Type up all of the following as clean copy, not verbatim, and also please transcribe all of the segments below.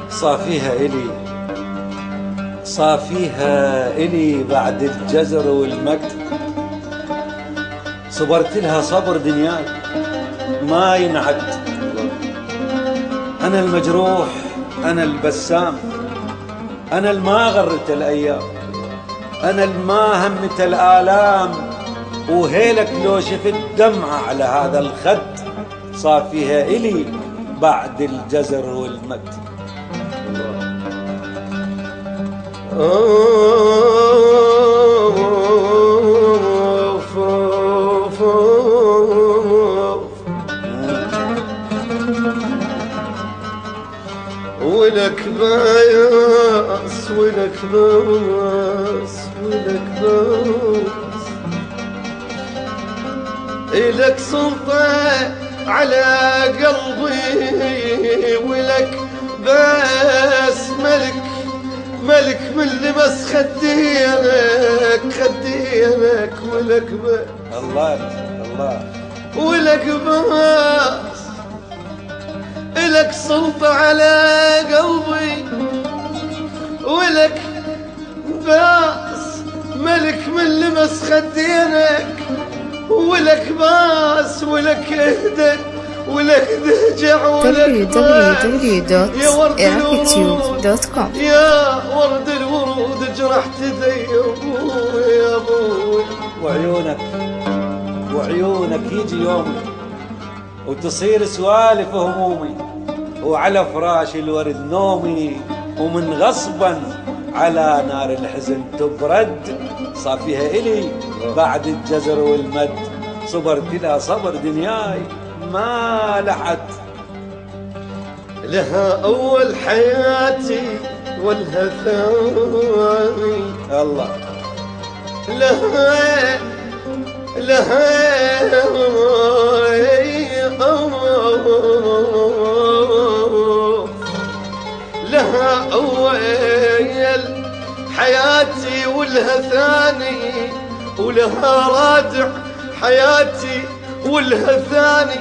صافيها إلي صافيها إلي بعد الجزر والمجد، صبرت لها صبر دنياي ما ينعد. أنا المجروح، أنا البسام، أنا الما غرت الأيام، أنا الما همت الآلام، وهيلك لو شفت دمعة على هذا الخد. صافيها إلي بعد الجزر والمجد. ولك باس ولك باس ولك باس، إلك سلطة على قلبي، ولك باس ملك من لمس خدينك ولك باس. الله ولك باس، إلك سلطة على قلبي، ولك باس ملك من لمس خدينك، ولك باس ولك اهدى ولك دهجع ولك www.iraqtube.com. يا ورد الورود جرحت ذي يا ابوي. وعيونك يجي يومي وتصير سوالف همومي، وعلى فراش الورد نومي، ومن غصبا على نار الحزن تبرد. صافيها إلي بعد الجزر والمد، صبرت لها صبر دنياي ما لحت. لها أول حياتي ولها ثاني، الله لها أول حياتي ولها ثاني، ولها رادع حياتي ولها ثاني.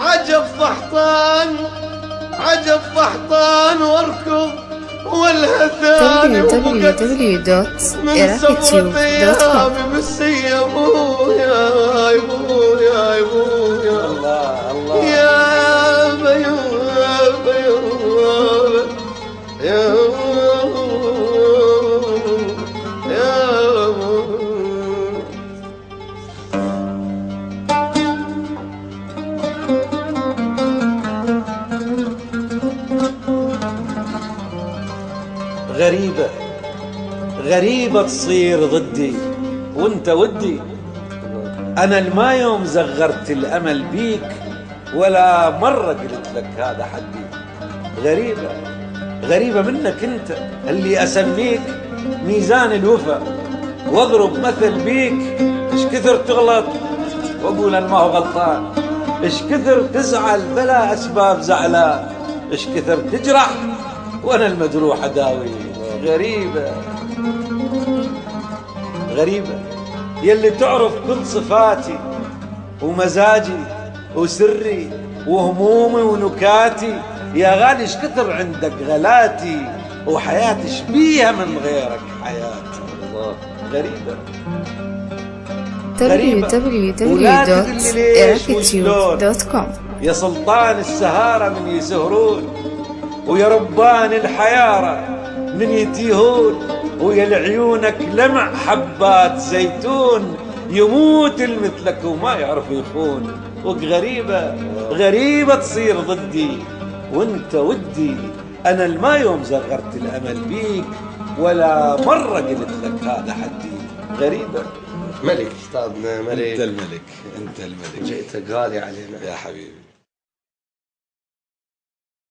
عجب فحطان واركض ولها ثاني، www.iraqtube.com. بمسي ابويا الله يا غريبة تصير ضدي وانت ودي. انا الما يوم زغرت الامل بيك، ولا مرة قلت لك هذا حدي. غريبة منك انت اللي اسميك ميزان الوفا، واضرب مثل بيك. ايش كثر تغلط واقول انا ما هو غلطان، ايش كثر تزعل بلا اسباب زعلان، ايش كثر تجرح وانا المجروح اداوي. غريبة يلي تعرف كل صفاتي ومزاجي وسري وهمومي ونكاتي. يا غالي ايش كثر عندك غلاتي، وحياتي شبيها من غيرك حياتي. الله www.iraqtube.com. يا سلطان السهارة من يسهرون، ويا ربان الحيارة من يتيهون، ويا لعيونك لمع حبات زيتون. يموت المثلك وما يعرف يخون. غريبة تصير ضدي وانت ودي. انا الما يوم زغرت الامل بيك، ولا مرة قلت لك هذا حدي. غريبة. ملك استاذنا ملك، انت الملك جئت غالي علينا يا حبيبي.